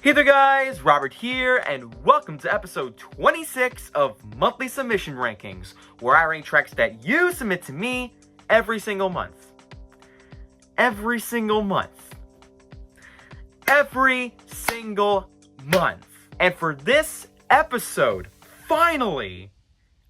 Hey there guys, Robert here, and welcome to episode 26 of Monthly Submission Rankings, where I rank tracks that you submit to me every single month. Every single month. Every single month. And for this episode, finally,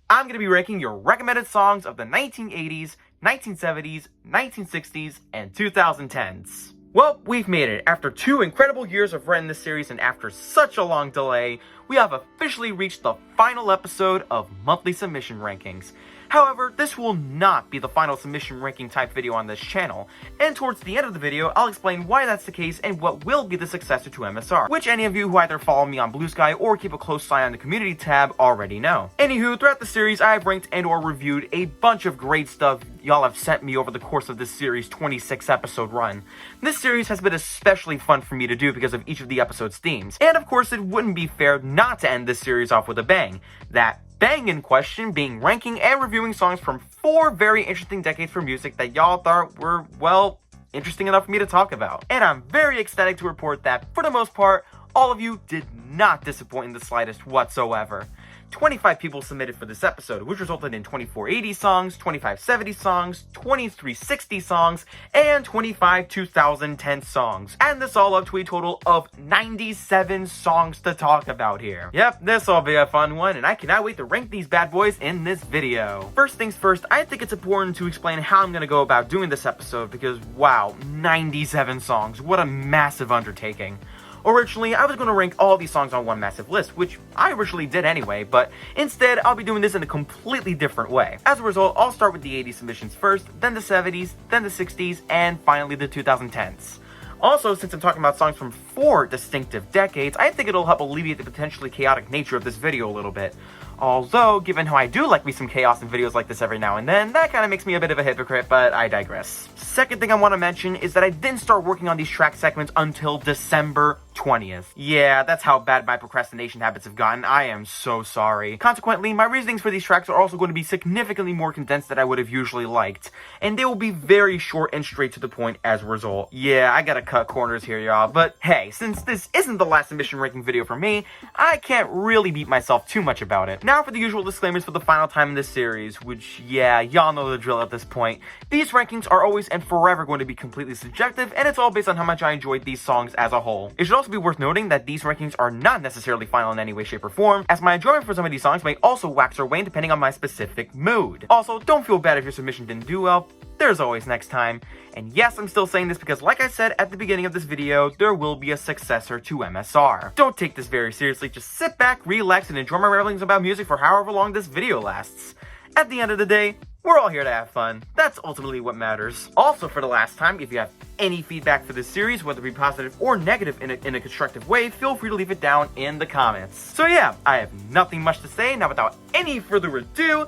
I'm going to be ranking your recommended songs of the 1980s, 1970s, 1960s, and 2010s. Well, we've made it. After 2 incredible years of writing this series and after such a long delay, we have officially reached the final episode of Monthly Submission Rankings. However, this will not be the final submission ranking type video on this channel, and towards the end of the video, I'll explain why that's the case and what will be the successor to MSR, which any of you who either follow me on Blue Sky or keep a close eye on the community tab already know. Anywho, throughout the series, I have ranked and or reviewed a bunch of great stuff y'all have sent me over the course of this series' 26 episode run. This series has been especially fun for me to do because of each of the episode's themes, and of course it wouldn't be fair not to end this series off with a bang. That bang in question being ranking and reviewing songs from 4 very interesting decades for music that y'all thought were, well, interesting enough for me to talk about. And I'm very ecstatic to report that, for the most part, all of you did not disappoint in the slightest whatsoever. 25 people submitted for this episode, which resulted in 24 80 songs, 25 70 songs, 23 60 songs, and 25 2010 songs. And this all up to a total of 97 songs to talk about here. Yep, this will be a fun one, and I cannot wait to rank these bad boys in this video. First things first, I think it's important to explain how I'm going to go about doing this episode because, wow, 97 songs, what a massive undertaking. Originally, I was going to rank all these songs on one massive list, which I originally did anyway, but instead, I'll be doing this in a completely different way. As a result, I'll start with the 80s submissions first, then the 70s, then the 60s, and finally the 2010s. Also, since I'm talking about songs from 4 distinctive decades, I think it'll help alleviate the potentially chaotic nature of this video a little bit. Although, given how I do like me some chaos in videos like this every now and then, that kind of makes me a bit of a hypocrite, but I digress. Second thing I want to mention is that I didn't start working on these track segments until December 20th. Yeah, that's how bad my procrastination habits have gotten. I am so sorry. Consequently, my reasonings for these tracks are also going to be significantly more condensed than I would have usually liked, and they will be very short and straight to the point as a result. Yeah, I gotta cut corners here, y'all, but hey, since this isn't the last submission ranking video for me, I can't really beat myself too much about it. Now for the usual disclaimers for the final time in this series, which, yeah, y'all know the drill at this point. These rankings are always and forever going to be completely subjective, and it's all based on how much I enjoyed these songs as a whole. It should also be worth noting that these rankings are not necessarily final in any way, shape, or form, as my enjoyment for some of these songs may also wax or wane depending on my specific mood. Also, don't feel bad if your submission didn't do well. There's always next time. And yes, I'm still saying this because like I said at the beginning of this video, there will be a successor to MSR. Don't take this very seriously, just sit back, relax, and enjoy my ramblings about music for however long this video lasts. At the end of the day, we're all here to have fun. That's ultimately what matters. Also, for the last time, if you have any feedback for this series, whether it be positive or negative in a constructive way, feel free to leave it down in the comments. So yeah, I have nothing much to say. Now without any further ado,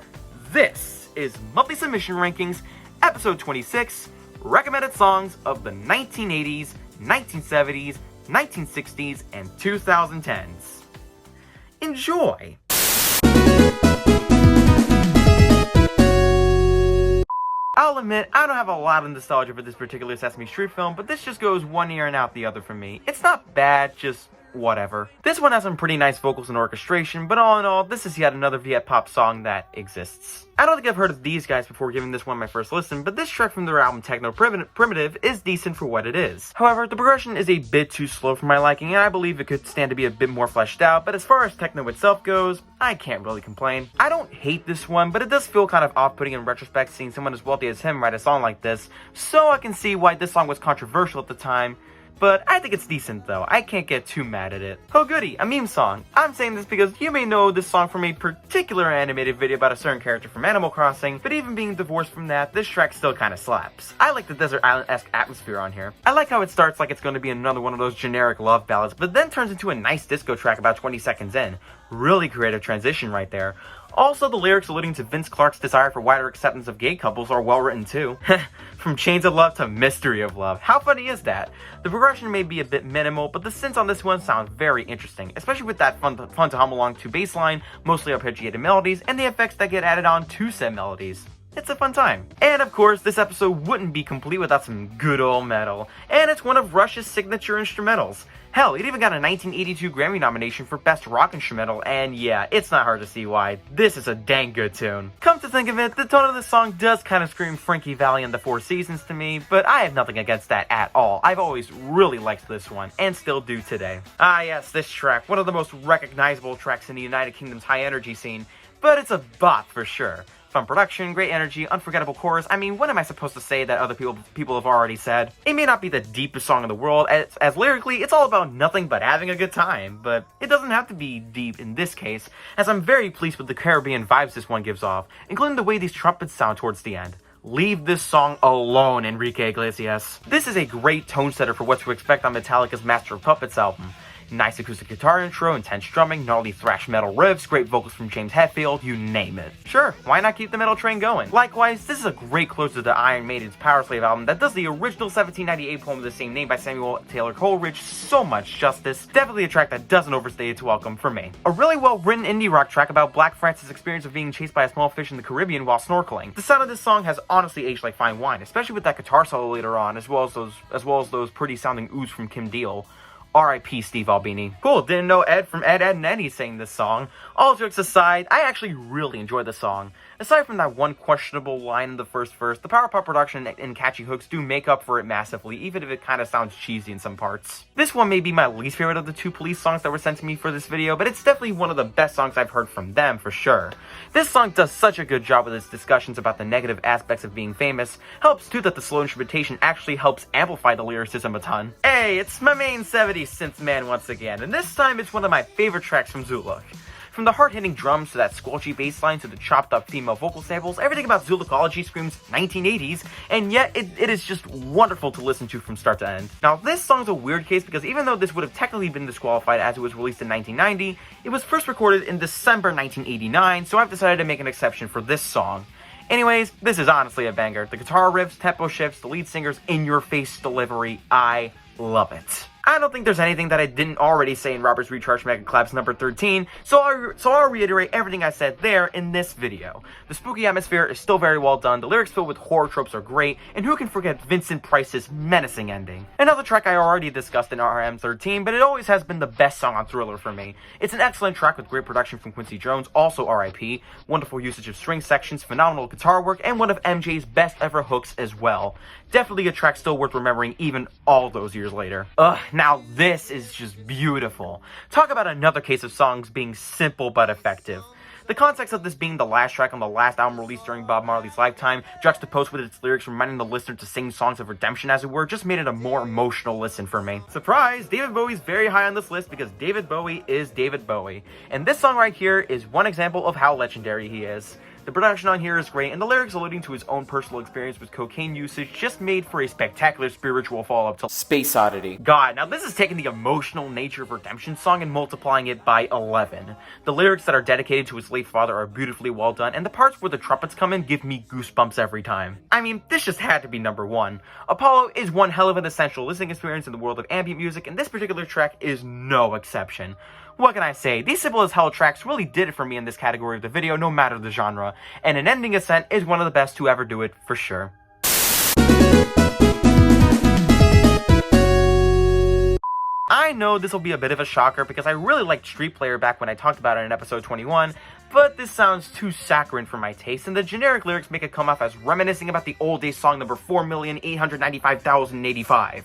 this is Monthly Submission Rankings, episode 26, recommended songs of the 1980s, 1970s, 1960s, and 2010s. Enjoy! I'll admit, I don't have a lot of nostalgia for this particular Sesame Street film, but this just goes one ear and out the other for me. It's not bad, just whatever. This one has some pretty nice vocals and orchestration, but all in all, this is yet another Viet Pop song that exists. I don't think I've heard of these guys before giving this one my first listen, but this track from their album Techno Primitive is decent for what it is. However, the progression is a bit too slow for my liking, and I believe it could stand to be a bit more fleshed out, but as far as techno itself goes, I can't really complain. I don't hate this one, but it does feel kind of off-putting in retrospect seeing someone as wealthy as him write a song like this, so I can see why this song was controversial at the time. But I think it's decent though, I can't get too mad at it. Oh goody, a meme song. I'm saying this because you may know this song from a particular animated video about a certain character from Animal Crossing, but even being divorced from that, this track still kinda slaps. I like the desert island-esque atmosphere on here. I like how it starts like it's gonna be another one of those generic love ballads, but then turns into a nice disco track about 20 seconds in. Really creative transition right there. Also, the lyrics alluding to Vince Clarke's desire for wider acceptance of gay couples are well written too. From Chains of Love to Mystery of Love. How funny is that? The progression may be a bit minimal, but the synths on this one sound very interesting, especially with that fun to hum along to bass line, mostly arpeggiated melodies, and the effects that get added on to said melodies. it's a fun time. And of course, this episode wouldn't be complete without some good old metal, and it's one of Rush's signature instrumentals. Hell, it even got a 1982 Grammy nomination for Best Rock Instrumental, and yeah, it's not hard to see why. This is a dang good tune. Come to think of it, the tone of this song does kind of scream Frankie Valli and the Four Seasons to me, but I have nothing against that at all. I've always really liked this one, and still do today. Ah yes, this track, one of the most recognizable tracks in the United Kingdom's high energy scene, but it's a bop for sure. Fun production, great energy, unforgettable chorus. I mean, what am I supposed to say that other people have already said? It may not be the deepest song in the world, as lyrically, it's all about nothing but having a good time, but it doesn't have to be deep in this case, as I'm very pleased with the Caribbean vibes this one gives off, including the way these trumpets sound towards the end. Leave this song alone, Enrique Iglesias. This is a great tone setter for what to expect on Metallica's Master of Puppets album. Nice acoustic guitar intro, intense drumming, gnarly thrash metal riffs, great vocals from James Hetfield, you name it. Sure, why not keep the metal train going? Likewise, this is a great close to the Iron Maiden's Powerslave album that does the original 1798 poem of the same name by Samuel Taylor Coleridge so much justice. Definitely a track that doesn't overstay its welcome for me. A really well written indie rock track about Black Francis' experience of being chased by a small fish in the Caribbean while snorkeling. The sound of this song has honestly aged like fine wine, especially with that guitar solo later on, as well as those pretty sounding oohs from Kim Deal. R.I.P. Steve Albini. Cool, didn't know Ed from Ed, and Eddie sang this song. All jokes aside, I actually really enjoy the song. Aside from that one questionable line in the first verse, the power pop production and catchy hooks do make up for it massively, even if it kind of sounds cheesy in some parts. This one may be my least favorite of the two Police songs that were sent to me for this video, but it's definitely one of the best songs I've heard from them, for sure. This song does such a good job with its discussions about the negative aspects of being famous. Helps too that the slow instrumentation actually helps amplify the lyricism a ton. Hey, it's my main 70s synth man once again, and this time it's one of my favorite tracks from Zuluk. From the hard-hitting drums to that squelchy bass line to the chopped-up female vocal samples, everything about Zulukology screams 1980s, and yet it is just wonderful to listen to from start to end. Now, this song's a weird case because even though this would have technically been disqualified as it was released in 1990, it was first recorded in December 1989, so I've decided to make an exception for this song. Anyways, this is honestly a banger. The guitar riffs, tempo shifts, the lead singer's in-your-face delivery, I love it. I don't think there's anything that I didn't already say in Robert's Recharge Mega Collabs number 13, so I'll reiterate everything I said there in this video. The spooky atmosphere is still very well done, the lyrics filled with horror tropes are great, and who can forget Vincent Price's menacing ending? Another track I already discussed in RM13, but it always has been the best song on Thriller for me. It's an excellent track with great production from Quincy Jones, also RIP, wonderful usage of string sections, phenomenal guitar work, and one of MJ's best ever hooks as well. Definitely a track still worth remembering even all those years later. Now this is just beautiful. Talk about another case of songs being simple but effective. The context of this being the last track on the last album released during Bob Marley's lifetime, juxtaposed with its lyrics reminding the listener to sing songs of redemption as it were, just made it a more emotional listen for me. Surprise! David Bowie's very high on this list because David Bowie is David Bowie. And this song right here is one example of how legendary he is. The production on here is great, and the lyrics alluding to his own personal experience with cocaine usage just made for a spectacular spiritual follow-up to Space Oddity. God, now this is taking the emotional nature of Redemption song and multiplying it by 11. The lyrics that are dedicated to his late father are beautifully well done, and the parts where the trumpets come in give me goosebumps every time. I mean, this just had to be number one. Apollo is one hell of an essential listening experience in the world of ambient music, and this particular track is no exception. What can I say? These simple as hell tracks really did it for me in this category of the video, no matter the genre, and An Ending Ascent is one of the best to ever do it, for sure. I know this will be a bit of a shocker because I really liked Street Player back when I talked about it in episode 21, but this sounds too saccharine for my taste, and the generic lyrics make it come off as reminiscing about the old days song number 4,895,085.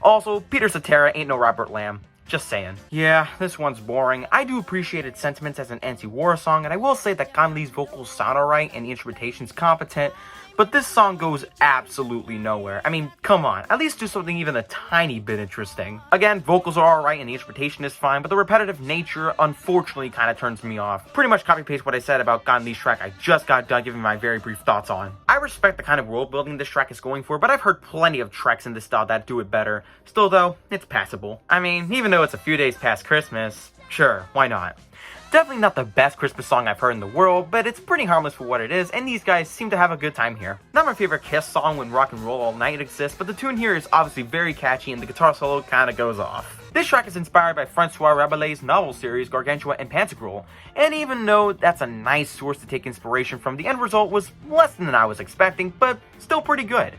Also, Peter Cetera ain't no Robert Lamb. Just saying. Yeah, this one's boring. I do appreciate its sentiments as an anti-war song, and I will say that Conley's vocals sound alright and the instrumentation's competent, but this song goes absolutely nowhere. I mean, come on, at least do something even a tiny bit interesting. Again, vocals are alright and the instrumentation is fine, but the repetitive nature unfortunately kind of turns me off. Pretty much copy-paste what I said about Conley's track I just got done giving my very brief thoughts on. I respect the kind of world building this track is going for, but I've heard plenty of tracks in this style that do it better. Still though, it's passable. I mean, even though it's a few days past Christmas, sure, why not? definitely not the best Christmas song I've heard in the world, but it's pretty harmless for what it is, and these guys seem to have a good time here. Not my favorite Kiss song when Rock and Roll All Night exists, but the tune here is obviously very catchy and the guitar solo kinda goes off. This track is inspired by Francois Rabelais' novel series Gargantua and Pantagruel, and even though that's a nice source to take inspiration from, the end result was less than I was expecting, but still pretty good.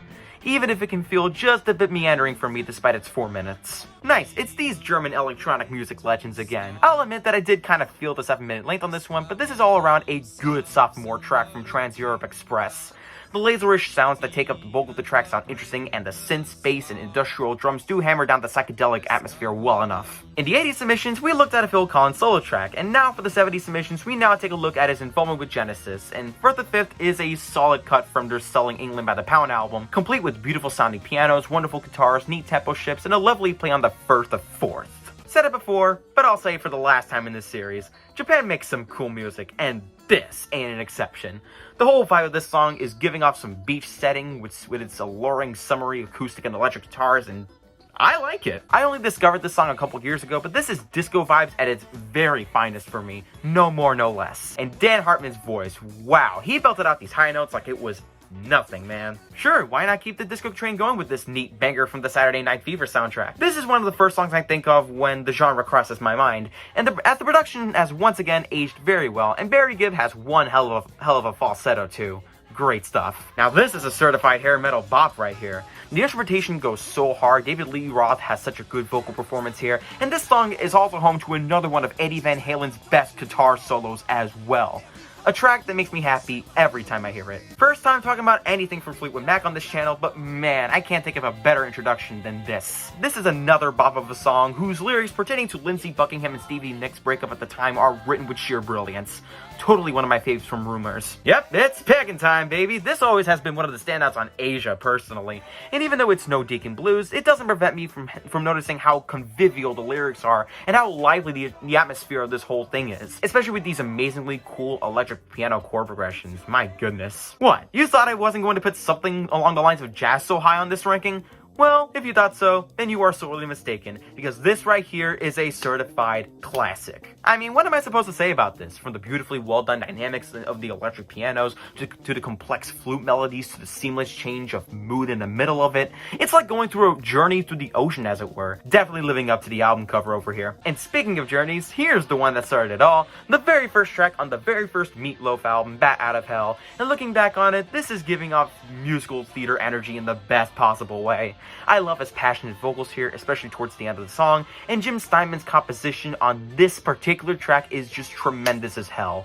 Even if it can feel just a bit meandering for me despite its 4 minutes. Nice, it's these German electronic music legends again. I'll admit that I did kind of feel the 7-minute length on this one, but this is all around a good sophomore track from Trans-Europe Express. The laserish sounds that take up the bulk of the track sound interesting, and the synth, bass, and industrial drums do hammer down the psychedelic atmosphere well enough. In the 80s submissions, we looked at a Phil Collins solo track, and now for the 70s submissions, we now take a look at his involvement with Genesis, and Firth the Fifth is a solid cut from their Selling England by the Pound album, complete with beautiful sounding pianos, wonderful guitars, neat tempo shifts, and a lovely play on the Firth the Fourth. Said it before, but I'll say it for the last time in this series, Japan makes some cool music, and this ain't an exception. The whole vibe of this song is giving off some beach setting with its alluring summery acoustic and electric guitars, and I like it. I only discovered this song a couple years ago, but this is disco vibes at its very finest for me. No more, no less. And Dan Hartman's voice, wow, he belted out these high notes like it was nothing, man. Sure, why not keep the disco train going with this neat banger from the Saturday Night Fever soundtrack? This is one of the first songs I think of when the genre crosses my mind, and as the production has once again aged very well, and Barry Gibb has one hell of a falsetto too. Great stuff. Now this is a certified hair metal bop right here. The instrumentation goes so hard, David Lee Roth has such a good vocal performance here, and this song is also home to another one of Eddie Van Halen's best guitar solos as well. A track that makes me happy every time I hear it. First time talking about anything from Fleetwood Mac on this channel, but man, I can't think of a better introduction than this. This is another bop of a song whose lyrics pertaining to Lindsey Buckingham and Stevie Nicks' breakup at the time are written with sheer brilliance. Totally one of my faves from Rumors. Yep, it's pagan time, baby. This always has been one of the standouts on Asia, personally. And even though it's no Deacon Blues, it doesn't prevent me from noticing how convivial the lyrics are and how lively the atmosphere of this whole thing is. Especially with these amazingly cool electric piano chord progressions. My goodness. What? You thought I wasn't going to put something along the lines of jazz so high on this ranking? Well, if you thought so, then you are sorely mistaken, because this right here is a certified classic. I mean, what am I supposed to say about this? From the beautifully well done dynamics of the electric pianos, to the complex flute melodies, to the seamless change of mood in the middle of it. It's like going through a journey through the ocean, as it were. Definitely living up to the album cover over here. And speaking of journeys, here's the one that started it all. The very first track on the very first Meat Loaf album, Bat Out of Hell. And looking back on it, this is giving off musical theater energy in the best possible way. I love his passionate vocals here, especially towards the end of the song, and Jim Steinman's composition on this particular track is just tremendous as hell.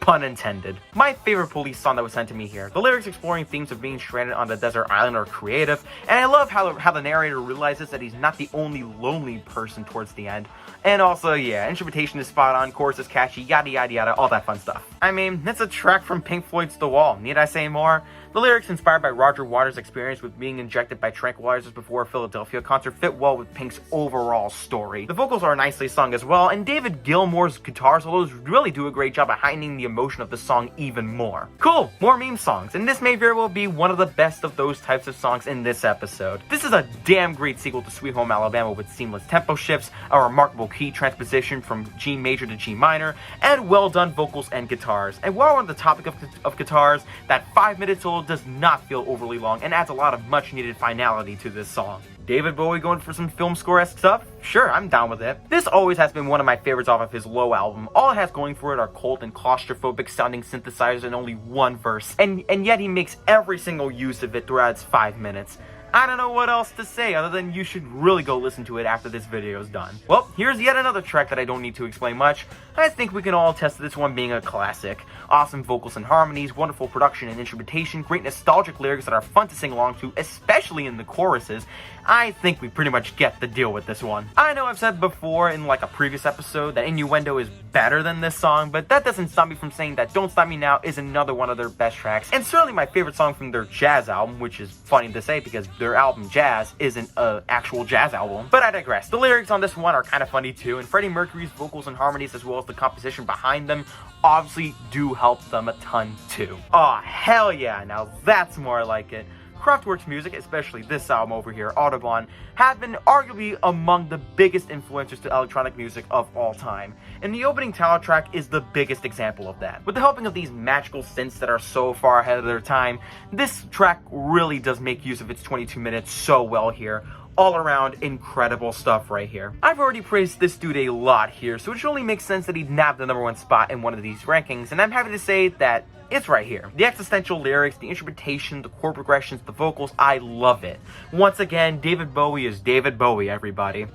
Pun intended. My favorite Police song that was sent to me here. The lyrics exploring themes of being stranded on the desert island are creative, and I love how the narrator realizes that he's not the only lonely person towards the end. And also, yeah, instrumentation is spot on, chorus is catchy, yada yada yada, all that fun stuff. I mean, it's a track from Pink Floyd's The Wall, need I say more? The lyrics, inspired by Roger Waters' experience with being injected by tranquilizers before a Philadelphia concert, fit well with Pink's overall story. The vocals are nicely sung as well, and David Gilmour's guitar solos really do a great job at heightening the emotion of the song even more. Cool, more meme songs, and this may very well be one of the best of those types of songs in this episode. This is a damn great sequel to Sweet Home Alabama with seamless tempo shifts, a remarkable key transposition from G major to G minor, and well done vocals and guitars. And while we're on the topic of guitars, that 5-minute solo does not feel overly long and adds a lot of much needed finality to this song. David Bowie going for some film score-esque stuff? Sure, I'm down with it. This always has been one of my favorites off of his Low album. All it has going for it are cold and claustrophobic sounding synthesizers and only one verse, and yet he makes every single use of it throughout its 5 minutes. I don't know what else to say other than you should really go listen to it after this video is done. Well, here's yet another track that I don't need to explain much. I think we can all attest to this one being a classic. Awesome vocals and harmonies, wonderful production and instrumentation, great nostalgic lyrics that are fun to sing along to, especially in the choruses. I think we pretty much get the deal with this one. I know I've said before in like a previous episode that Innuendo is better than this song, but that doesn't stop me from saying that Don't Stop Me Now is another one of their best tracks, and certainly my favorite song from their jazz album, which is funny to say because their album Jazz isn't an actual jazz album. But I digress. The lyrics on this one are kind of funny too, and Freddie Mercury's vocals and harmonies as well as the composition behind them obviously do help them a ton too. Aw, hell yeah, now that's more like it. Kraftwerk's music, especially this album over here, Audubon, have been arguably among the biggest influences to electronic music of all time, and the opening title track is the biggest example of that. With the helping of these magical synths that are so far ahead of their time, this track really does make use of its 22 minutes so well here. All around incredible stuff right here. I've already praised this dude a lot here, so it should only make sense that he'd nab the #1 spot in one of these rankings, and I'm happy to say that it's right here. The existential lyrics, the instrumentation, the chord progressions, the vocals, I love it. Once again, David Bowie is David Bowie, everybody.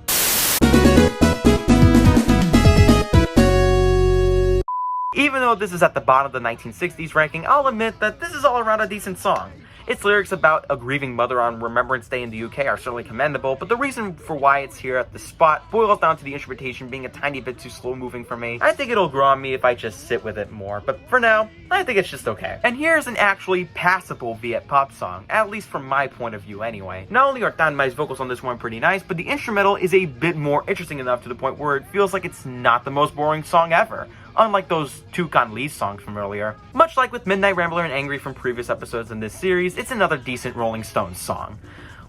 Even though this is at the bottom of the 1960s ranking, I'll admit that this is all around a decent song. Its lyrics about a grieving mother on Remembrance Day in the UK are certainly commendable, but the reason for why it's here at the spot boils down to the instrumentation being a tiny bit too slow moving for me. I think it'll grow on me if I just sit with it more, but for now, I think it's just okay. And here's an actually passable Viet pop song, at least from my point of view anyway. Not only are Dan Mai's vocals on this one pretty nice, but the instrumental is a bit more interesting enough to the point where it feels like it's not the most boring song ever. Unlike those two Gan Lee songs from earlier. Much like with Midnight Rambler and Angry from previous episodes in this series, it's another decent Rolling Stones song.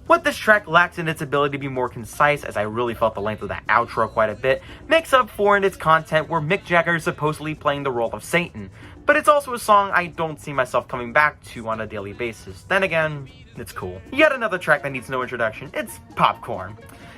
What this track lacks in its ability to be more concise, as I really felt the length of that outro quite a bit, makes up for in its content where Mick Jagger is supposedly playing the role of Satan. But it's also a song I don't see myself coming back to on a daily basis. Then again, it's cool. Yet another track that needs no introduction, it's Popcorn.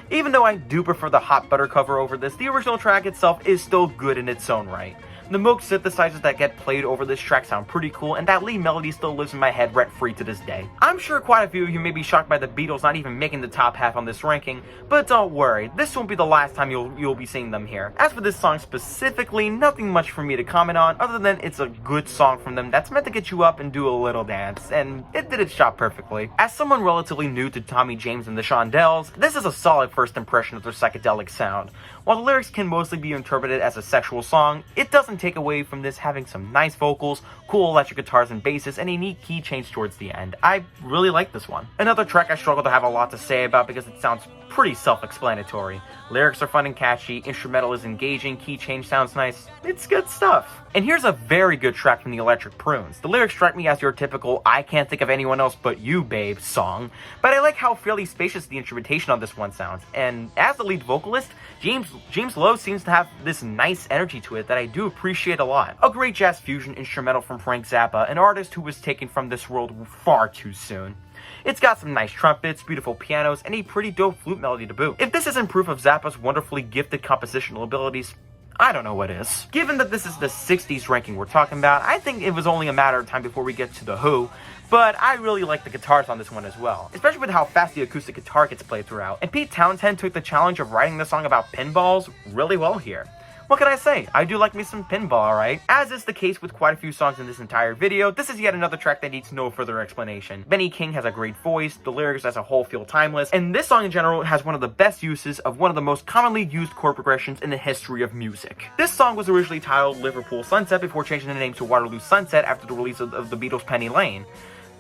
Even though I do prefer the Hot Butter cover over this, the original track itself is still good in its own right. The Moog synthesizers that get played over this track sound pretty cool, and that lead melody still lives in my head rent-free to this day. I'm sure quite a few of you may be shocked by the Beatles not even making the top half on this ranking, but don't worry, this won't be the last time you'll be seeing them here. As for this song specifically, nothing much for me to comment on, other than it's a good song from them that's meant to get you up and do a little dance, and it did its job perfectly. As someone relatively new to Tommy James and the Shondells, this is a solid first impression of their psychedelic sound. While the lyrics can mostly be interpreted as a sexual song, it doesn't take away from this having some nice vocals, cool electric guitars and basses, and a neat key change towards the end. I really like this one. Another track I struggle to have a lot to say about because it sounds pretty self-explanatory. Lyrics are fun and catchy, instrumental is engaging, key change sounds nice. It's good stuff. And here's a very good track from the Electric Prunes. The lyrics strike me as your typical "I can't think of anyone else but you, babe" song, but I like how fairly spacious the instrumentation on this one sounds. And as the lead vocalist, James Lowe seems to have this nice energy to it that I do appreciate a lot. A great jazz fusion instrumental from Frank Zappa, an artist who was taken from this world far too soon. It's got some nice trumpets, beautiful pianos, and a pretty dope flute melody to boot. If this isn't proof of Zappa's wonderfully gifted compositional abilities, I don't know what is. Given that this is the 60s ranking we're talking about, I think it was only a matter of time before we get to The Who, but I really like the guitars on this one as well, especially with how fast the acoustic guitar gets played throughout. And Pete Townshend took the challenge of writing the song about pinballs really well here. What can I say? I do like me some pinball, alright? As is the case with quite a few songs in this entire video, this is yet another track that needs no further explanation. PenguKing has a great voice, the lyrics as a whole feel timeless, and this song in general has one of the best uses of one of the most commonly used chord progressions in the history of music. This song was originally titled Liverpool Sunset before changing the name to Waterloo Sunset after the release of the Beatles' Penny Lane.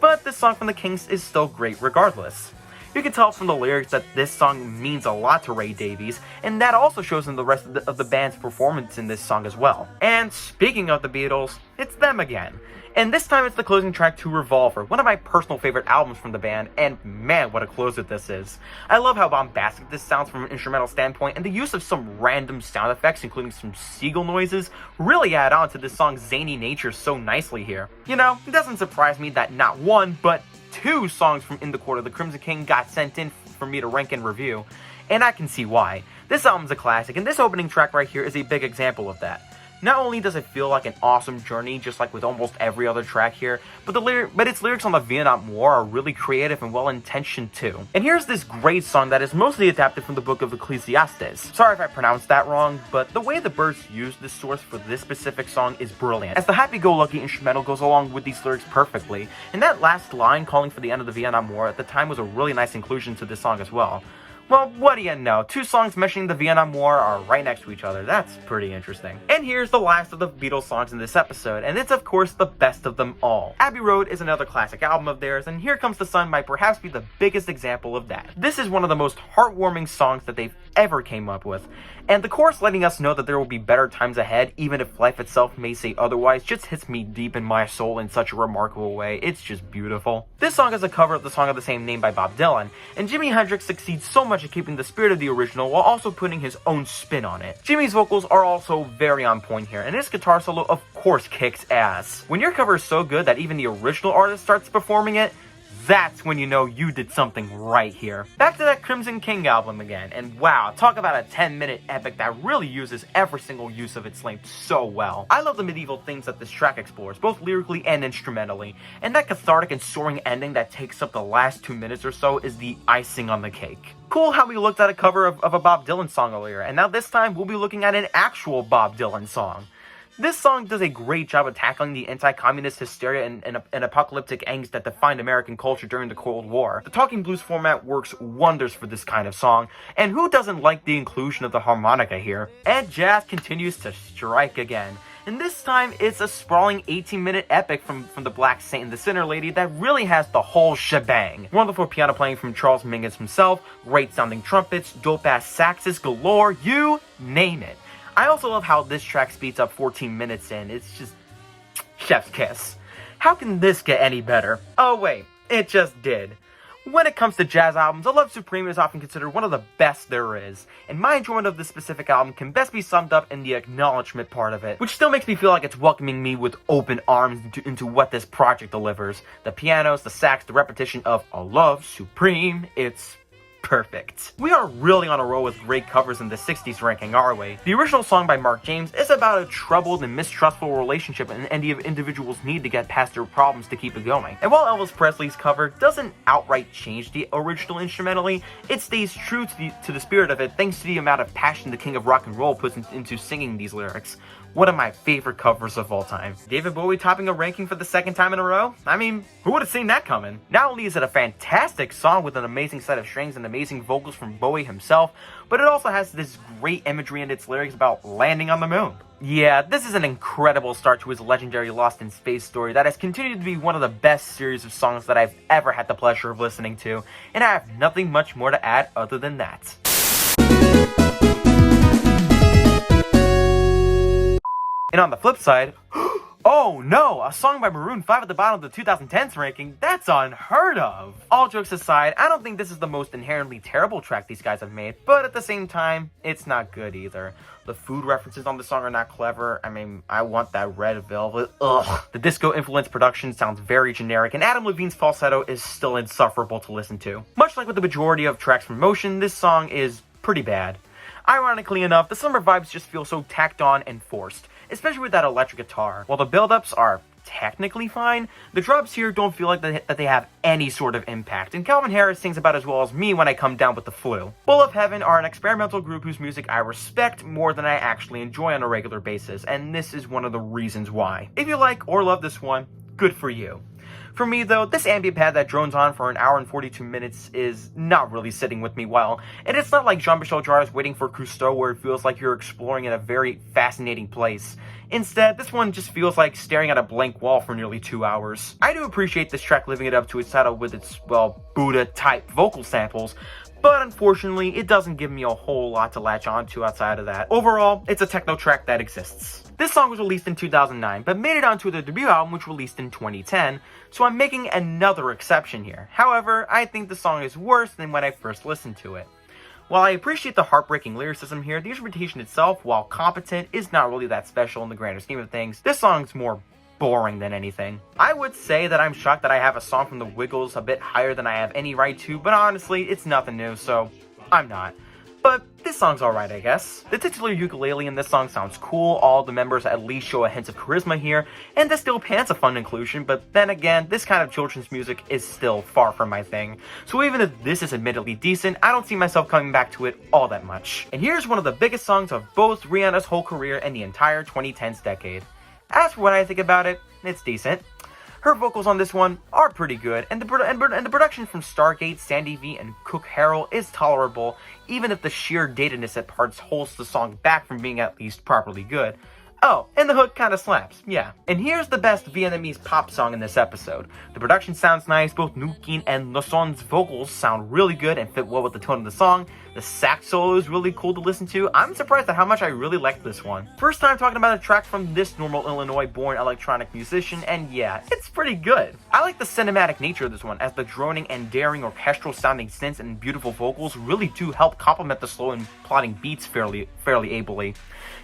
But this song from the Kings is still great regardless. You can tell from the lyrics that this song means a lot to Ray Davies, and that also shows in the rest of the band's performance in this song as well. And speaking of the Beatles, it's them again. And this time it's the closing track to Revolver, one of my personal favorite albums from the band, and man, what a closer this is. I love how bombastic this sounds from an instrumental standpoint, and the use of some random sound effects, including some seagull noises, really add on to this song's zany nature so nicely here. You know, it doesn't surprise me that not one, but two songs from In the Court of the Crimson King got sent in for me to rank and review, and I can see why. This album's a classic, and this opening track right here is a big example of that. Not only does it feel like an awesome journey, just like with almost every other track here, but its lyrics on the Vietnam War are really creative and well-intentioned too. And here's this great song that is mostly adapted from the book of Ecclesiastes. Sorry if I pronounced that wrong, but the way the Byrds used this source for this specific song is brilliant, as the happy-go-lucky instrumental goes along with these lyrics perfectly, and that last line calling for the end of the Vietnam War at the time was a really nice inclusion to this song as well. Well, what do you know? Two songs mentioning the Vietnam War are right next to each other. That's pretty interesting. And here's the last of the Beatles songs in this episode, and it's of course the best of them all. Abbey Road is another classic album of theirs, and Here Comes the Sun might perhaps be the biggest example of that. This is one of the most heartwarming songs that they've ever came up with, and the chorus letting us know that there will be better times ahead, even if life itself may say otherwise, just hits me deep in my soul in such a remarkable way. It's just beautiful. This song is a cover of the song of the same name by Bob Dylan, and Jimi Hendrix succeeds so much at keeping the spirit of the original while also putting his own spin on it. Jimmy's vocals are also very on point here, and his guitar solo of course kicks ass. When your cover is so good that even the original artist starts performing it, that's when you know you did something right here. Back to that Crimson King album again, and wow, talk about a 10-minute epic that really uses every single use of its length so well. I love the medieval themes that this track explores, both lyrically and instrumentally, and that cathartic and soaring ending that takes up the last 2 minutes or so is the icing on the cake. Cool how we looked at a cover of a Bob Dylan song earlier, and now this time we'll be looking at an actual Bob Dylan song. This song does a great job of tackling the anti-communist hysteria and apocalyptic angst that defined American culture during the Cold War. The talking blues format works wonders for this kind of song, and who doesn't like the inclusion of the harmonica here? And jazz continues to strike again. And this time, it's a sprawling 18-minute epic from the Black Saint and the Sinner Lady that really has the whole shebang. Wonderful piano playing from Charles Mingus himself, great sounding trumpets, dope-ass saxes galore, you name it. I also love how this track speeds up 14 minutes in. It's just chef's kiss. How can this get any better? Oh wait, it just did. When it comes to jazz albums, A Love Supreme is often considered one of the best there is, and my enjoyment of this specific album can best be summed up in the acknowledgement part of it, which still makes me feel like it's welcoming me with open arms into what this project delivers. The pianos, the sax, the repetition of A Love Supreme, it's perfect. We are really on a roll with great covers in the 60s ranking, are we? The original song by Mark James is about a troubled and mistrustful relationship and the individuals need to get past their problems to keep it going. And while Elvis Presley's cover doesn't outright change the original instrumentally, it stays true to the spirit of it thanks to the amount of passion the king of rock and roll puts into singing these lyrics. One of my favorite covers of all time. David Bowie topping a ranking for the second time in a row? I mean, who would have seen that coming? Not only is it a fantastic song with an amazing set of strings and amazing vocals from Bowie himself, but it also has this great imagery in its lyrics about landing on the moon. Yeah, this is an incredible start to his legendary Lost in Space story that has continued to be one of the best series of songs that I've ever had the pleasure of listening to, and I have nothing much more to add other than that. And on the flip side, oh no, a song by Maroon 5 at the bottom of the 2010s ranking? That's unheard of! All jokes aside, I don't think this is the most inherently terrible track these guys have made, but at the same time, it's not good either. The food references on the song are not clever. I mean, I want that red velvet. Ugh. The disco-influenced production sounds very generic, and Adam Levine's falsetto is still insufferable to listen to. Much like with the majority of tracks from Motion, this song is pretty bad. Ironically enough, the summer vibes just feel so tacked on and forced, especially with that electric guitar. While the build-ups are technically fine, the drops here don't feel like that they have any sort of impact, and Calvin Harris sings about as well as me when I come down with the flu. Bull of Heaven are an experimental group whose music I respect more than I actually enjoy on a regular basis, and this is one of the reasons why. If you like or love this one, good for you. For me though, this ambient pad that drones on for an hour and 42 minutes is not really sitting with me well, and it's not like Jean-Michel Jarre's Waiting for Cousteau where it feels like you're exploring in a very fascinating place. Instead, this one just feels like staring at a blank wall for nearly 2 hours. I do appreciate this track living it up to its title with its, well, Buddha-type vocal samples, but unfortunately, it doesn't give me a whole lot to latch onto outside of that. Overall, it's a techno track that exists. This song was released in 2009, but made it onto their debut album, which released in 2010, so I'm making another exception here. However, I think the song is worse than when I first listened to it. While I appreciate the heartbreaking lyricism here, the instrumentation itself, while competent, is not really that special in the grander scheme of things. This song's more boring than anything. I would say that I'm shocked that I have a song from the Wiggles a bit higher than I have any right to, but honestly, it's nothing new, so I'm not. But this song's alright, I guess. The titular ukulele in this song sounds cool, all the members at least show a hint of charisma here, and the steel pant's a fun inclusion, but then again, this kind of children's music is still far from my thing. So even if this is admittedly decent, I don't see myself coming back to it all that much. And here's one of the biggest songs of both Rihanna's whole career and the entire 2010s decade. As for what I think about it, it's decent. Her vocals on this one are pretty good, and the production from Stargate, Sandy V, and Cook Harrell is tolerable, even if the sheer datedness at parts holds the song back from being at least properly good. Oh, and the hook kinda slaps, yeah. And here's the best Vietnamese pop song in this episode. The production sounds nice, both Nukin and Noson's vocals sound really good and fit well with the tone of the song. The sax solo is really cool to listen to. I'm surprised at how much I really liked this one. First time talking about a track from this normal Illinois-born electronic musician, and yeah, it's pretty good. I like the cinematic nature of this one, as the droning and daring orchestral sounding synths and beautiful vocals really do help complement the slow and plodding beats fairly ably.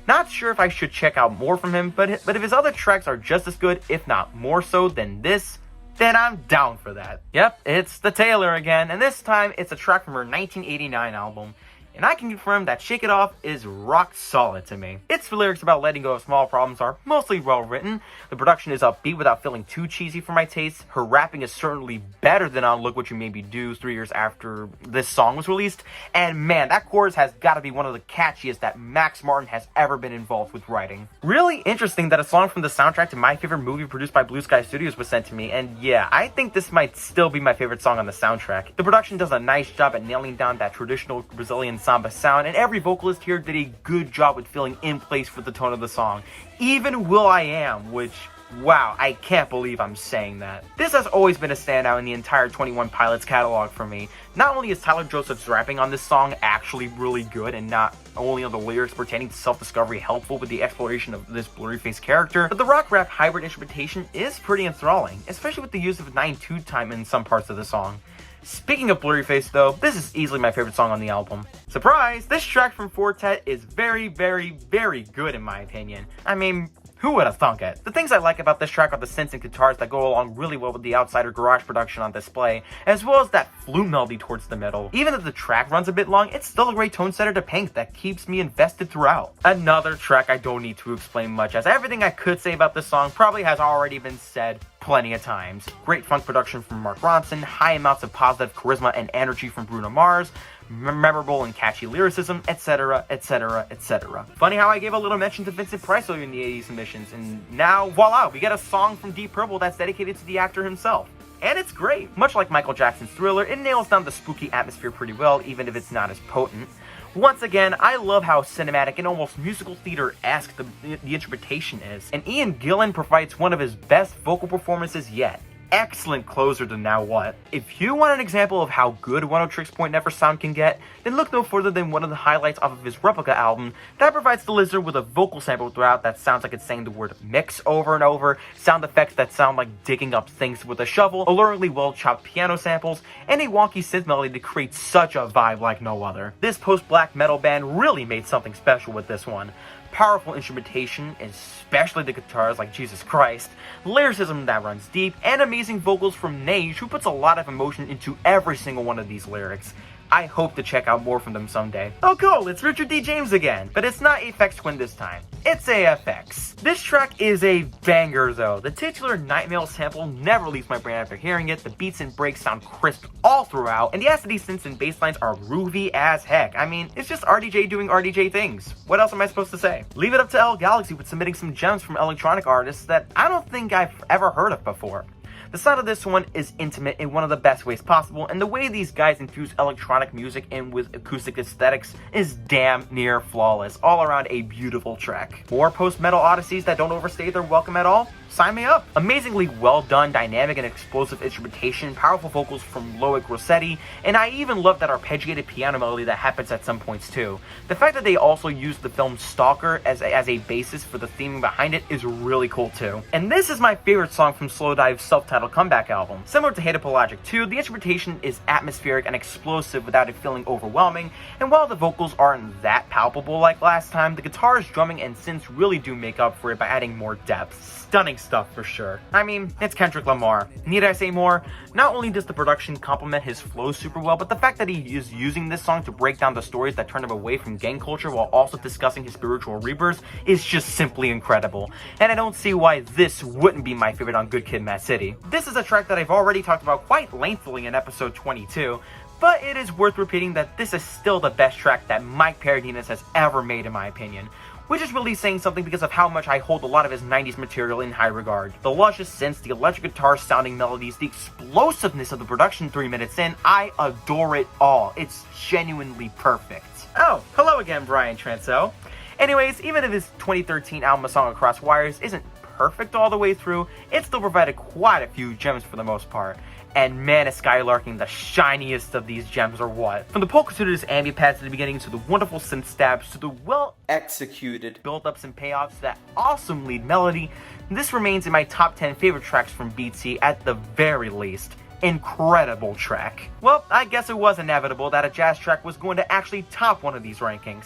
Not sure if I should check out more from him, but if his other tracks are just as good, if not more so than this, then I'm down for that. Yep, it's the Taylor again, and this time it's a track from her 1989 album. And I can confirm that Shake It Off is rock solid to me. Its lyrics about letting go of small problems are mostly well written. The production is upbeat without feeling too cheesy for my taste. Her rapping is certainly better than on Look What You Made Me Do 3 years after this song was released. And man, that chorus has got to be one of the catchiest that Max Martin has ever been involved with writing. Really interesting that a song from the soundtrack to my favorite movie produced by Blue Sky Studios was sent to me. And yeah, I think this might still be my favorite song on the soundtrack. The production does a nice job at nailing down that traditional Brazilian samba sound, and every vocalist here did a good job with feeling in place for the tone of the song. Even will.i.am, which, wow, I can't believe I'm saying that. This has always been a standout in the entire 21 Pilots catalog for me. Not only is Tyler Joseph's rapping on this song actually really good, and not only are the lyrics pertaining to self-discovery helpful with the exploration of this blurry-faced character, but the rock-rap hybrid instrumentation is pretty enthralling, especially with the use of 9/2 time in some parts of the song. Speaking of Blurryface though, this is easily my favorite song on the album. Surprise! This track from Fortet is very, very, very good in my opinion. I mean, who would have thunk it? The things I like about this track are the synths and guitars that go along really well with the Outsider garage production on display, as well as that flute melody towards the middle. Even if the track runs a bit long, it's still a great tone setter to Pink that keeps me invested throughout. Another track I don't need to explain much, as everything I could say about this song probably has already been said plenty of times. Great funk production from Mark Ronson, high amounts of positive charisma and energy from Bruno Mars, memorable and catchy lyricism, etc, etc, etc. Funny how I gave a little mention to Vincent Price earlier in the 80s emissions, and now, voila, we get a song from Deep Purple that's dedicated to the actor himself. And it's great. Much like Michael Jackson's Thriller, it nails down the spooky atmosphere pretty well, even if it's not as potent. Once again, I love how cinematic and almost musical theater-esque the interpretation is, and Ian Gillan provides one of his best vocal performances yet. Excellent closer to Now What. If you want an example of how good One Tricks Point Never sound can get, then look no further than one of the highlights off of his Replica album that provides the listener with a vocal sample throughout that sounds like it's saying the word mix over and over, sound effects that sound like digging up things with a shovel, alluringly well-chopped piano samples, and a wonky synth melody to create such a vibe like no other. This post-black metal band really made something special with this one. Powerful instrumentation, especially the guitars like Jesus Christ, lyricism that runs deep, and amazing vocals from Nage, who puts a lot of emotion into every single one of these lyrics. I hope to check out more from them someday. Oh cool, it's Richard D. James again, but it's not Aphex Twin this time. It's AFX. This track is a banger though. The titular Nightmare sample never leaves my brain after hearing it. The beats and breaks sound crisp all throughout, and the acid synths and bass lines are groovy as heck. I mean, it's just RDJ doing RDJ things. What else am I supposed to say? Leave it up to LGalaxy with submitting some gems from electronic artists that I don't think I've ever heard of before. The sound of this one is intimate in one of the best ways possible, and the way these guys infuse electronic music in with acoustic aesthetics is damn near flawless. All around a beautiful track. More post-metal odysseys that don't overstay their welcome at all? Sign me up! Amazingly well done, dynamic and explosive instrumentation, powerful vocals from Loic Rossetti, and I even love that arpeggiated piano melody that happens at some points too. The fact that they also used the film Stalker as a basis for the theming behind it is really cool too. And this is my favorite song from Slowdive's self-titled comeback album. Similar to Hate Pelagic 2, the instrumentation is atmospheric and explosive without it feeling overwhelming, and while the vocals aren't that palpable like last time, the guitars, drumming, and synths really do make up for it by adding more depth. Stunning stuff for sure. I mean, it's Kendrick Lamar. Need I say more? Not only does the production complement his flow super well, but the fact that he is using this song to break down the stories that turn him away from gang culture while also discussing his spiritual rebirth is just simply incredible. And I don't see why this wouldn't be my favorite on Good Kid, Mad City. This is a track that I've already talked about quite lengthily in episode 22, but it is worth repeating that this is still the best track that Mike Paradinas has ever made in my opinion. which is really saying something because of how much I hold a lot of his 90s material in high regard. The luscious synths, the electric guitar sounding melodies, the explosiveness of the production 3 minutes in, I adore it all. It's genuinely perfect. Oh, hello again, Brian Transo. Anyways, even if his 2013 album A Song Across Wires isn't perfect all the way through, it still provided quite a few gems for the most part. And man, is Skylarking the shiniest of these gems or what? From the polka to his ambient pads at the beginning, to the wonderful synth stabs, to the well-executed build-ups and payoffs, to that awesome lead melody, this remains in my top 10 favorite tracks from BT at the very least. Incredible track. Well, I guess it was inevitable that a jazz track was going to actually top one of these rankings.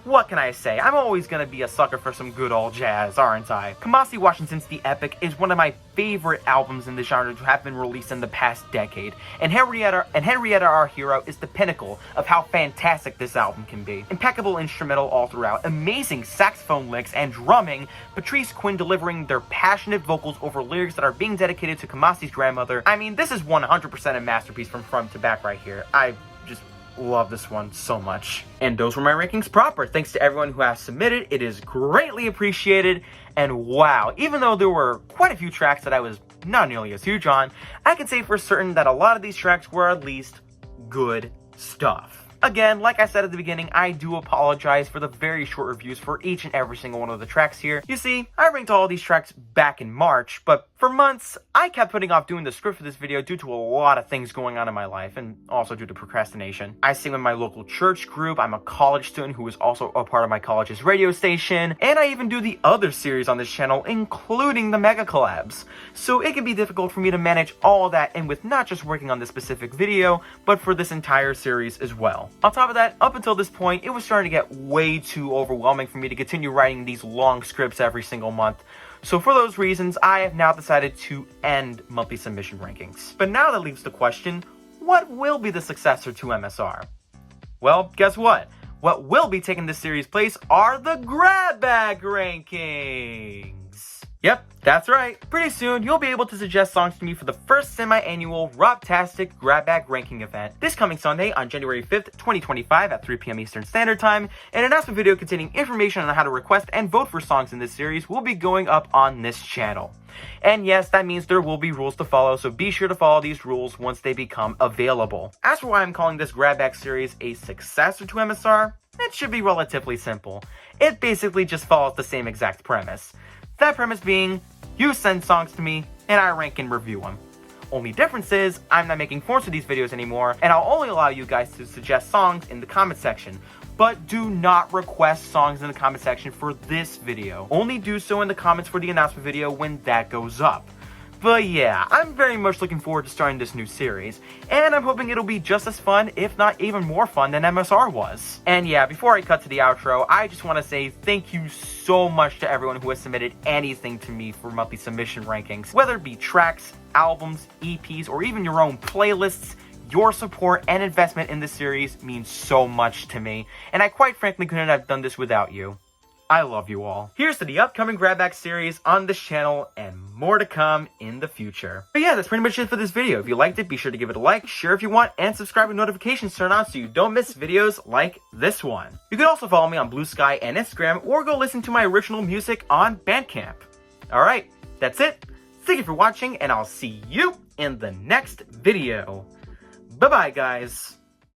What can I say? I'm always gonna be a sucker for some good old jazz, aren't I? Kamasi Washington's The Epic is one of my favorite albums in the genre to have been released in the past decade, and Henrietta Our Hero is the pinnacle of how fantastic this album can be. Impeccable instrumental all throughout, amazing saxophone licks and drumming, Patrice Quinn delivering their passionate vocals over lyrics that are being dedicated to Kamasi's grandmother. I mean, this is 100% a masterpiece from front to back right here. I just love this one so much. And those were my rankings proper. Thanks to everyone who has submitted. It is greatly appreciated. And wow, even though there were quite a few tracks that I was not nearly as huge on, I can say for certain that a lot of these tracks were at least good stuff. Again, like I said at the beginning, I do apologize for the very short reviews for each and every single one of the tracks here. You see, I ranked all these tracks back in March, but for months, I kept putting off doing the script for this video due to a lot of things going on in my life, and also due to procrastination. I sing with my local church group, I'm a college student who is also a part of my college's radio station, and I even do the other series on this channel, including the mega collabs. So it can be difficult for me to manage all that, and with not just working on this specific video, but for this entire series as well. On top of that, up until this point, it was starting to get way too overwhelming for me to continue writing these long scripts every single month. So for those reasons, I have now decided to end monthly submission rankings. But now that leaves the question, what will be the successor to MSR? Well, guess what? What will be taking this series' place are the grab bag rankings. Yep, that's right. Pretty soon, you'll be able to suggest songs to me for the first semi-annual Robtastic Grab Bag Ranking event. This coming Sunday on January 5th, 2025 at 3 p.m. Eastern Standard Time, an announcement video containing information on how to request and vote for songs in this series will be going up on this channel. And yes, that means there will be rules to follow, so be sure to follow these rules once they become available. As for why I'm calling this Grab Bag series a successor to MSR, it should be relatively simple. It basically just follows the same exact premise. That premise being, you send songs to me, and I rank and review them. Only difference is, I'm not making forms for these videos anymore, and I'll only allow you guys to suggest songs in the comment section. But do not request songs in the comment section for this video. Only do so in the comments for the announcement video when that goes up. But yeah, I'm very much looking forward to starting this new series, and I'm hoping it'll be just as fun, if not even more fun than MSR was. And yeah, before I cut to the outro, I just want to say thank you so much to everyone who has submitted anything to me for monthly submission rankings. Whether it be tracks, albums, EPs, or even your own playlists, your support and investment in this series means so much to me, and I quite frankly couldn't have done this without you. I love you all. Here's to the upcoming Grab Bag series on this channel and more to come in the future. But yeah, that's pretty much it for this video. If you liked it, be sure to give it a like, share if you want, and subscribe with notifications turned on so you don't miss videos like this one. You can also follow me on Blue Sky and Instagram, or go listen to my original music on Bandcamp. Alright, that's it. Thank you for watching, and I'll see you in the next video. Bye-bye, guys.